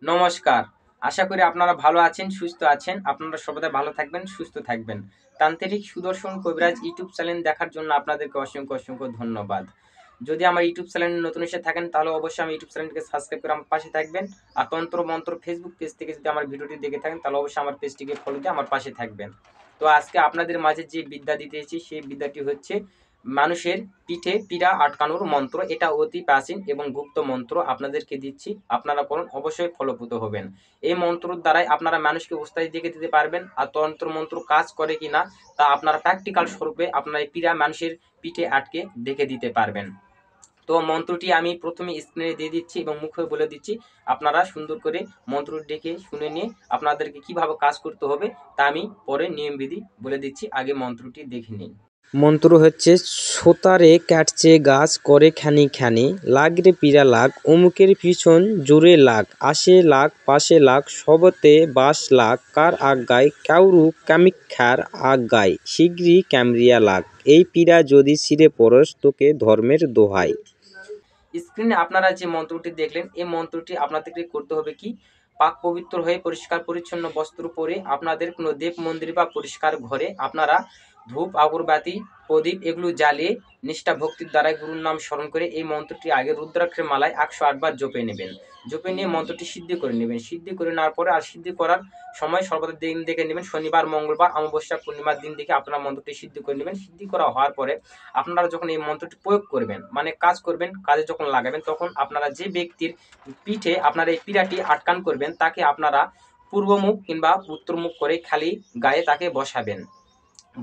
নমস্কার। আশা করি আপনারা ভালো আছেন, সুস্থ আছেন। আপনারা সর্বদা ভালো থাকবেন, সুস্থ থাকবেন। তান্ত্রিক সুদর্শন কবিরাজ ইউটিউব চ্যানেল দেখার জন্য আপনাদেরকে অসংখ্য ধন্যবাদ। যদি আমার ইউটিউব চ্যানেলে নতুন এসে থাকেন তাহলে অবশ্যই আমার ইউটিউব চ্যানেলটিকে সাবস্ক্রাইব করে আমার পাশে থাকবেন। আর তন্ত্র মন্ত্র ফেসবুক পেজ থেকে যদি আমার ভিডিওটি দেখে থাকেন তাহলে অবশ্যই আমার পেজটিকে ফলো দিয়ে আমার পাশে থাকবেন। তো আজকে আপনাদের মাঝে যে বিদ্যা দিতে এসেছি সেই বিদ্যাটি হচ্ছে মানুষের পিঠে পীড়া আটকানোর মন্ত্র। এটা অতি প্রাচীন এবং গুপ্ত মন্ত্র আপনাদেরকে দিচ্ছি। আপনারা করুন, অবশ্যই ফলপ্রদ হবেন। এই মন্ত্রের দ্বারাই আপনারা মানুষকে ওস্তাদি দেখে দিতে পারবেন। আর তন্ত্র মন্ত্র কাজ করে কিনা তা আপনারা প্র্যাকটিক্যাল স্বরূপে আপনারা এই পীড়া মানুষের পিঠে আটকে দেখে দিতে পারবেন। তো মন্ত্রটি আমি প্রথমে স্ক্রিনে দিয়ে দিচ্ছি এবং মুখে বলে দিচ্ছি। আপনারা সুন্দর করে মন্ত্রটি দেখে শুনে নিয়ে আপনাদেরকে কিভাবে কাজ করতে হবে তা আমি পরে নিয়মবিধি বলে দিচ্ছি। আগে মন্ত্রটি দেখে নিন। মন্ত্র হচ্ছে সোতারে কাটছে গাছ করে খ্যানি খ্যানি লাগ রে পীড়া লাগ অমুকের পিছন জোরে লাগ আসে লাগ পাশে লাগ সবতে বাস লাগ কার আজ্ঞায় কাউরু কামিক্ষার আজ্ঞায় শীঘ্রই ক্যামরিয়া লাগ এই পীড়া যদি শিরে পরশ তোকে ধর্মের দোহাই। স্ক্রিনে আপনারা যে মন্ত্রটি দেখলেন এই মন্ত্রটি আপনাদেরকে করতে হবে কি, পাক পবিত্র হয়ে পরিষ্কার পরিচ্ছন্ন বস্ত্র পরে আপনাদের কোনো দেব মন্দির বা পরিষ্কার ঘরে আপনারা ধূপ আগরবাতি প্রদীপ এগুলো জ্বালিয়ে নিষ্ঠা ভক্তির দ্বারাই গুরুর নাম স্মরণ করে এই মন্ত্রটি আগে রুদ্রাক্ষের মালায় 108 বার জপে নেবেন। জপে নিয়ে মন্ত্রটি সিদ্ধি করে নেবেন। সিদ্ধি করে নেওয়ার পরে আর সিদ্ধি করার সময় সর্বদা দিন দেখে নেবেন, শনিবার মঙ্গলবার অমাবস্যা পূর্ণিমার দিন দেখে আপনারা মন্ত্রটি সিদ্ধি করে নেবেন। সিদ্ধি করা হওয়ার পরে আপনারা যখন এই মন্ত্রটি প্রয়োগ করবেন, মানে কাজ করবেন, কাজে যখন লাগাবেন তখন আপনারা যে ব্যক্তির পিঠে আপনারা এই পীড়াটি আটকান করবেন তাকে আপনারা পূর্বমুখ কিংবা উত্তরমুখ করে খালি গায়ে তাকে বসাবেন।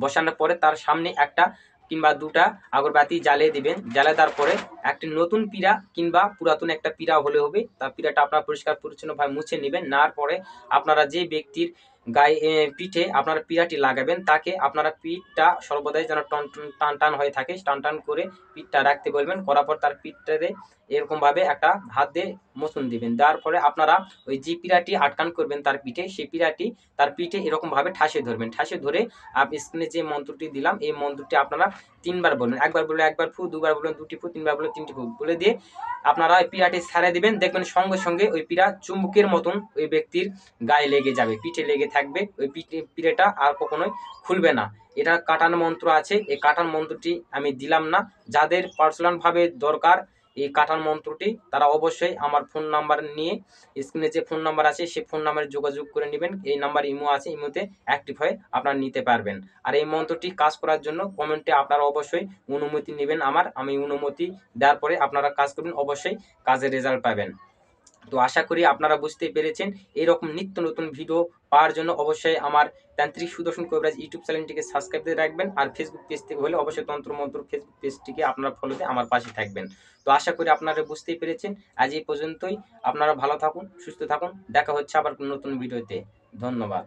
বসানোর পরে তার সামনে একটা কিংবা দুটা আগরবাতি জ্বালিয়ে দিবেন। জ্বালিয়ে দেওয়ার পরে একটি নতুন পীড়া কিংবা পুরাতন একটা পীড়া হলে হবে, তার পীড়াটা আপনারা পরিষ্কার পরিচ্ছন্নভাবে মুছে নেবেন। নেওয়ার পরে আপনারা যে ব্যক্তির গায়ে পিঠে আপনারা পীড়াটি লাগাবেন তাকে আপনারা পিঠটা সর্বদাই যেন টান টান হয়ে থাকে টান টান করে পিঠটা রাখতে বলবেন। করার পর তার পিঠটাতে এরকমভাবে একটা হাত দিয়ে মোচন দিবেন। দেওয়ার পরে আপনারা ওই যে পীড়াটি আটকান করবেন তার পিঠে, সেই পীড়াটি তার পিঠে এরকমভাবে ঠাসে ধরবেন। ঠাসে ধরে আপনি স্ক্রিনে যে মন্ত্রটি দিলাম এই মন্ত্রটি আপনারা 3 বার বলবেন। একবার বললে একবার ফু, দুবার বলবেন দুটি ফু, তিনবার বললে তিনটি ফু বলে দিয়ে আপনারা ওই পীড়াটি ছেড়ে দিবেন। দেখবেন সঙ্গে সঙ্গে ওই পীড়া চুম্বকের মতন ওই ব্যক্তির গায়ে লেগে যাবে, পিঠে লেগে থাকবে। ওই পীড়াটা আর কখনোই খুলবে না। এটা কাটানো মন্ত্র আছে, এই কাটান মন্ত্রটি আমি দিলাম না। যাদের পার্সোনালভাবে দরকার এই কাটান মন্ত্রটি তারা অবশ্যই আমার ফোন নাম্বার নিয়ে স্ক্রিনে যে ফোন নাম্বার আছে সেই ফোন নাম্বারে যোগাযোগ করে নেবেন। এই নাম্বার ইমো আছে, ইমোতে অ্যাক্টিভ হয়ে আপনারা নিতে পারবেন। আর এই মন্ত্রটি কাজ করার জন্য কমেন্টে আপনারা অবশ্যই অনুমতি নেবেন আমার। আমি অনুমতি দেওয়ার পরে আপনারা কাজ করবেন, অবশ্যই কাজের রেজাল্ট পাবেন। তো আশা করি আপনারা বুঝতে পেরেছেন। এরকম নিত্য নতুন ভিডিও পাওয়ার জন্য অবশ্যই আমার তান্ত্রিক সুদর্শন কবিরাজ ইউটিউব চ্যানেলটিকে সাবস্ক্রাইব করে রাখবেন। আর ফেসবুক পেজ থেকে হলে অবশ্যই তন্ত্রমন্ত্র ফেসবুক পেজটিকে আপনারা ফলো দিয়ে আমার পাশে থাকবেন। তো আশা করি আপনারা বুঝতেই পেরেছেন। আজ এই পর্যন্তই। আপনারা ভালো থাকুন, সুস্থ থাকুন। দেখা হচ্ছে আবার নতুন ভিডিওতে। ধন্যবাদ।